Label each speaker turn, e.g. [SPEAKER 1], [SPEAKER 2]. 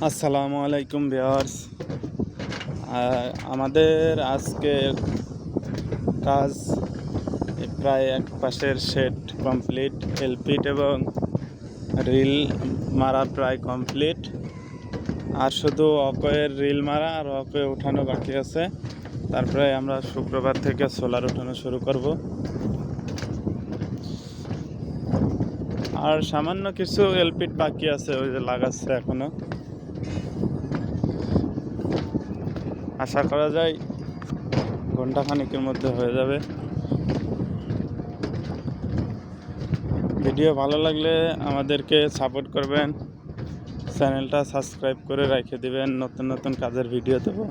[SPEAKER 1] আসসালামু আলাইকুম ভিউয়ার্স। আমাদের আজকের কাজ প্রায় এক পাশের শেড কমপ্লিট, এলপিট এবং রিল মারা প্রায় কমপ্লিট। আর শুধু অকোয়ের রিল মারা আর অকোয়ে উঠানো বাকি আছে। তারপরে আমরা শুক্রবার থেকে সোলার উঠানো শুরু করব। আর সামান্য কিছু এলপিট বাকি আছে, ওই যে লাগাচ্ছে এখনো। আশা করা যায় ঘন্টাখানেকের মধ্যে হয়ে যাবে। ভিডিও ভালো লাগলে আমাদেরকে সাপোর্ট করবেন, চ্যানেলটা সাবস্ক্রাইব করে রেখে দিবেন, নতুন নতুন কাজের ভিডিও দেবো।